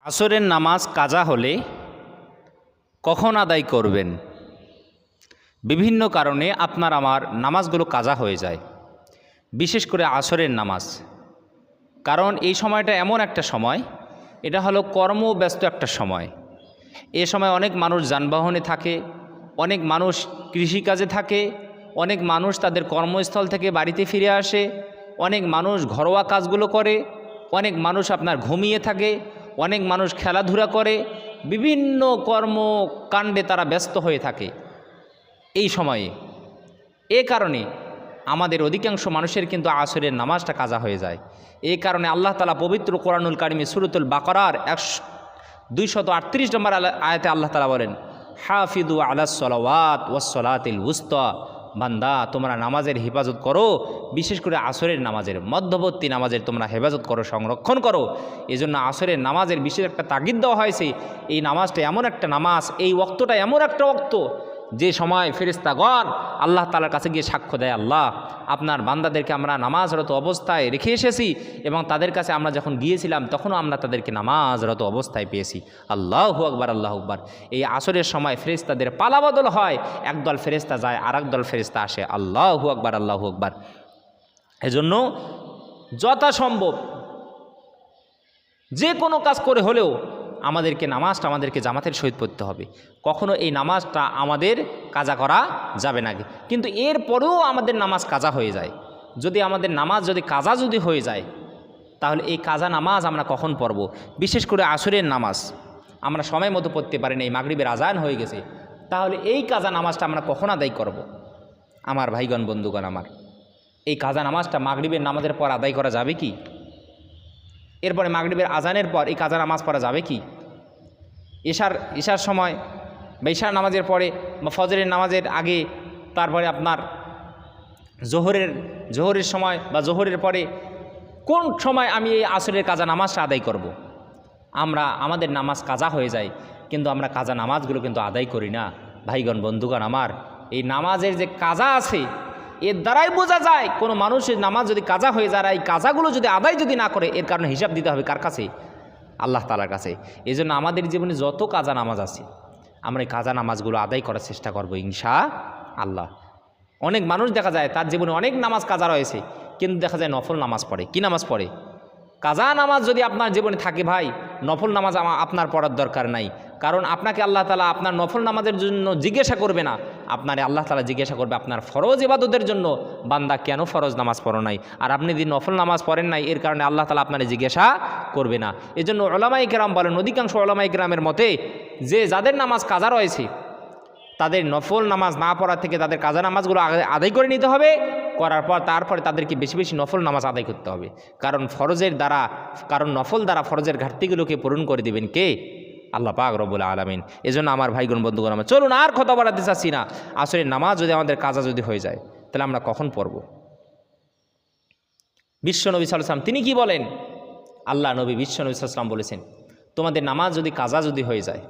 আসরের নামাজ কাজা হলে কখন আদায় করবেন? বিভিন্ন কারণে আপনার আমার নামাজগুলো কাজা হয়ে যায়, বিশেষ করে আসরের নামাজ। কারণ এই সময়টা এমন একটা সময়, এটা হলো কর্মব্যস্ত একটা সময়। এ সময় অনেক মানুষ যানবাহনে থাকে, অনেক মানুষ কৃষিকাজে থাকে, অনেক মানুষ তাদের কর্মস্থল থেকে বাড়িতে ফিরে আসে, অনেক মানুষ ঘরোয়া কাজগুলো করে, অনেক মানুষ আপনার ঘুমিয়ে থাকে, অনেক মানুষ খেলাধুলা করে, বিভিন্ন কর্মকাণ্ডে তারা ব্যস্ত হয়ে থাকে এই সময়ে। এ কারণে আমাদের অধিকাংশ মানুষের কিন্তু আসরের নামাজটা কাজা হয়ে যায়। এই কারণে আল্লাহ তাআলা পবিত্র কোরআনুল কারিমে সূরাতুল বাকারার 238 নম্বর আয়াতে আল্লাহ তাআলা বলেন, হাফিদু আলাস সালাওয়াত ওয়াস সালাতিল উস্তা, বান্দা তোমরা নামাজের হেফাজত করো, বিশেষ করে আসরের নামাজের, মধ্যবর্তী নামাজের তোমরা হেফাজত করো, সংরক্ষণ করো। এই জন্য আসরের নামাজের বিশেষ একটা তাগিদ দেওয়া হয়েছে। এই নামাজটা এমন একটা নামাজ, এই ওয়াক্তটা এমন একটা ওয়াক্ত যে সময় ফেরেশতাগণ আল্লাহ তাআলার কাছে গিয়ে সাক্ষ্য দেয়, আল্লাহ আপনার বান্দাদেরকে আমরা নামাজরত অবস্থায় রেখে এসেছি এবং তাদের কাছে আমরা যখন গিয়েছিলাম তখনও আমরা তাদেরকে নামাজরত অবস্থায় পেয়েছি। আল্লাহু আকবার, আল্লাহু আকবার। এই আসরের সময় ফেরেশতাদের পালাবদল হয়, একদল ফেরেশতা যায় আর একদল ফেরেশতা আসে। আল্লাহু আকবার, আল্লাহু আকবার। এজন্য যথাসম্ভব যে কোনো কাজ করে হলেও আমাদেরকে নামাজটা আমাদেরকে জামাতের সহিত পড়তে হবে। কখনো এই নামাজটা আমাদের কাজা করা যাবে না। কিন্তু এরপরেও আমাদের নামাজ কাজা হয়ে যায়, যদি আমাদের নামাজ কাজা হয়ে যায়, তাহলে এই কাজা নামাজ আমরা কখন পড়ব? বিশেষ করে আসরের নামাজ আমরা সময় মতো পড়তে পারি না, এই মাগরিবের আজান হয়ে গেছে, তাহলে এই কাজা নামাজটা আমরা কখন আদায় করব? আমার ভাইগণ, বন্ধুগণ আমার, এই কাজা নামাজটা মাগরিবের নামাজের পর আদায় করা যাবে কি? এরপরে মাগরিবের আজানের পর এই কাজা নামাজ পড়া যাবে কি? ঈশার সময় বা ঈশার নামাজের পরে বা ফজরের নামাজের আগে, তারপরে আপনার জোহরের সময় বা জোহরের পরে কোন সময় আমি এই আসরের কাজা নামাজটা আদায় করব? আমাদের নামাজ কাজা হয়ে যায়, কিন্তু আমরা কাজা নামাজগুলো কিন্তু আদায় করি না। ভাইগণ, বন্ধুগণ আমার, এই নামাজের যে কাজা আছে এর দ্বারাই বোঝা যায় কোনো মানুষের নামাজ যদি কাজা হয়ে যায়, এই কাজাগুলো যদি আদায় না করে, এর কারণে হিসাব দিতে হবে কার কাছে? আল্লাহ তাআলার কাছে। এই জন্য আমাদের জীবনে যত কাজা নামাজ আছে আমরা এই কাজা নামাজগুলো আদায় করার চেষ্টা করব ইনশাআল্লাহ। অনেক মানুষ দেখা যায় তার জীবনে অনেক নামাজ কাজা রয়েছে, কিন্তু দেখা যায় নফল নামাজ পড়ে। কি নামাজ পড়ে? কাজা নামাজ যদি আপনার জীবনে থাকে ভাই, নফল নামাজ আপনার পড়ার দরকার নাই। কারণ আপনাকে আল্লাহ তাআলা আপনার নফল নামাজের জন্য জিজ্ঞাসা করবে না, আপনারে আল্লাহ তাআলা জিজ্ঞাসা করবে আপনার ফরজ ইবাদতের জন্য, বান্দা কেন ফরজ নামাজ পড়ো নাই? আর আপনি যদি নফল নামাজ পড়েন নাই, এর কারণে আল্লাহ তাআলা আপনারে জিজ্ঞাসা করবে না। এজন্য উলামায়ে কেরাম বলেন, অধিকাংশ উলামায়ে কেরামের মতে যে যাদের নামাজ কাজা রয়েছে তাদের নফল নামাজ না পড়া থেকে তাদের কাজা নামাজগুলো আদায় করে নিতে হবে। করার পর তারপরে তাদেরকে বেশি বেশি নফল নামাজ আদায় করতে হবে। কারণ নফল দ্বারা ফরজের ঘাটতিগুলোকে পূরণ করে দিবেন কে? আল্লাহ পাক রব্বুল আলামিন। এজন্য আমার ভাইগণ, বন্ধুগণ আমার, চলুন আর কথা বাড়াতে চাচ্ছি না। আসরের নামাজ যদি আমাদের কাজা হয়ে যায়, তাহলে আমরা কখন পড়ব? বিশ্বনবী সাল্লাল্লাহু আলাইহি ওয়াসাল্লাম তিনি কি বলেন? আল্লাহ নবী বিশ্বনবী সাল্লাল্লাহু আলাইহি ওয়াসাল্লাম বলেছেন, তোমাদের নামাজ যদি কাজা হয়ে যায়,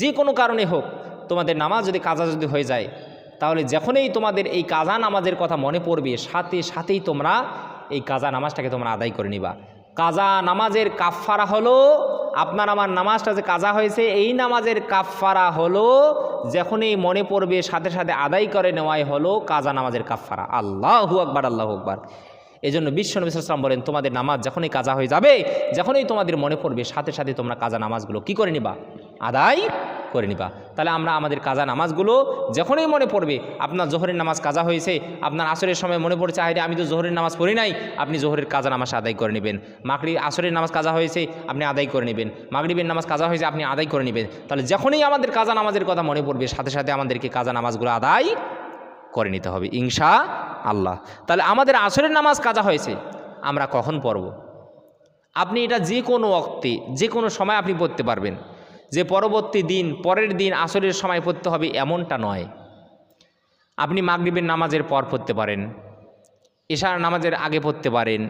যে কোনো কারণে হোক, তোমাদের নামাজ যদি কাজা হয়ে যায়, তাহলে যখনই তোমাদের এই কাজা নামাজের কথা মনে পড়বে, সাথে সাথেই তোমরা এই কাজা নামাজটাকে তোমরা আদায় করে নিবা। কাজা নামাজের কাফফারা হলো, আপনার আমার নামাজটা যে কাজা হয়েছে এই নামাজের কাফফারা হলো যখনই মনে পড়বে সাথে সাথে আদায় করে নেওয়াই হলো কাজা নামাজের কাফফারা। আল্লাহু আকবার, আল্লাহু আকবার। এই জন্য বিশ্বনবী সাল্লাল্লাহু আলাইহি ওয়াসাল্লাম বলেন, তোমাদের নামাজ যখনই কাজা হয়ে যাবে, যখনই তোমাদের মনে পড়বে, সাথে সাথে তোমরা কাজা নামাজগুলো কি করে নিবা? আদায় করে নিবা। তাহলে আমরা আমাদের কাজা নামাজগুলো যখনই মনে পড়বে, আপনার জোহরের নামাজ কাজা হয়েছে, আপনার আসরের সময় মনে পড়ছে, আরে আমি তো জোহরের নামাজ পড়ি নাই, আপনি জোহরের কাজা নামাজ আদায় করে নেবেন। আসরের নামাজ কাজা হয়েছে, আপনি আদায় করে নেবেন। মাগরিবের নামাজ কাজা হয়েছে, আপনি আদায় করে নেবেন। তাহলে যখনই আমাদের কাজা নামাজের কথা মনে পড়বে, সাথে সাথে আমাদেরকে কাজা নামাজগুলো আদায় করে নিতে হবে ইনশাআল্লাহ। তাহলে আমাদের আসরের নামাজ কাজা হয়েছে, আমরা কখন পড়ব? আপনি এটা যে কোনো ওয়াক্তে, যে কোনো সময় আপনি পড়তে পারবেন। যে পরবর্তী দিন, পরের দিন আসরের সময় পড়তে হবে এমনটা নয়। আপনি মাগরিবের নামাজের পর পড়তে পারেন, এশার নামাজের আগে পড়তে পারেন,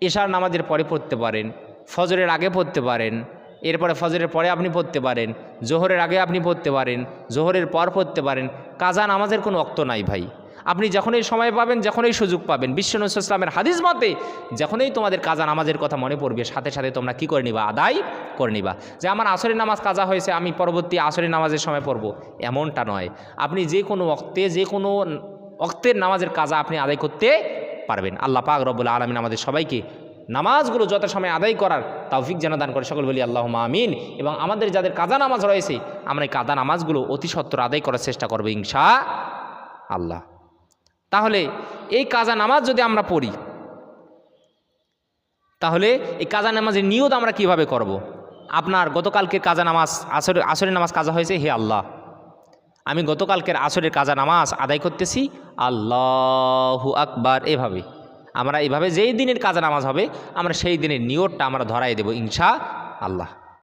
এশার নামাজের পরে পড়তে পারেন, ফজরের আগে পড়তে পারেন, এরপরে ফজরের পরে আপনি পড়তে পারেন, জোহরের আগে আপনি পড়তে পারেন, জোহরের পর পড়তে পারেন। কাজা নামাজের কোনো ওয়াক্ত নাই ভাই। আপনি যখনই সময় পাবেন, যখনই সুযোগ পাবেন, বিশ্ব নবী সাল্লাল্লাহু আলাইহি ওয়াসাল্লামের হাদিস মতে যখনই তোমাদের কাজা নামাজের কথা মনে পড়বে, সাথে সাথে তোমরা কি করে নিবা? আদায় করে নিবা। যে আমার আসরের নামাজ কাজা হয়েছে, আমি পরবর্তী আসরের নামাজের সময় পড়ব, এমনটা নয়। আপনি যে কোনো ওক্তে, যে কোনো ওক্তের নামাজের কাজা আপনি আদায় করতে পারবেন। আল্লাহ পাক রব্বুল আলামিন আমাদের সবাইকে নামাজগুলো যথাসময়ে আদায় করার তৌফিক যেন দান করে, সকল বলি আল্লাহুম্মা আমিন। এবং আমাদের যাদের কাজা নামাজ রয়েছে, আমরা এই কাজা নামাজগুলো অতি সত্বর আদায় করার চেষ্টা করবো ইনশাআল্লাহ। তাহলে এই কাজা নামাজ যদি আমরা পড়ি, তাহলে এই কাজা নামাজের নিয়ত আমরা কিভাবে করব? আপনার গতকালকে কাজা নামাজ, আসরের নামাজ কাজা হয়েছে, হে আল্লাহ, আমি গতকালকের আসরের কাজা নামাজ আদায় করতেছি, আল্লাহু আকবার। এভাবে আমরা এইভাবে যেই দিনের কাজা নামাজ হবে, আমরা সেই দিনের নিয়তটা আমরা ধরাই দেব ইনশাআল্লাহ।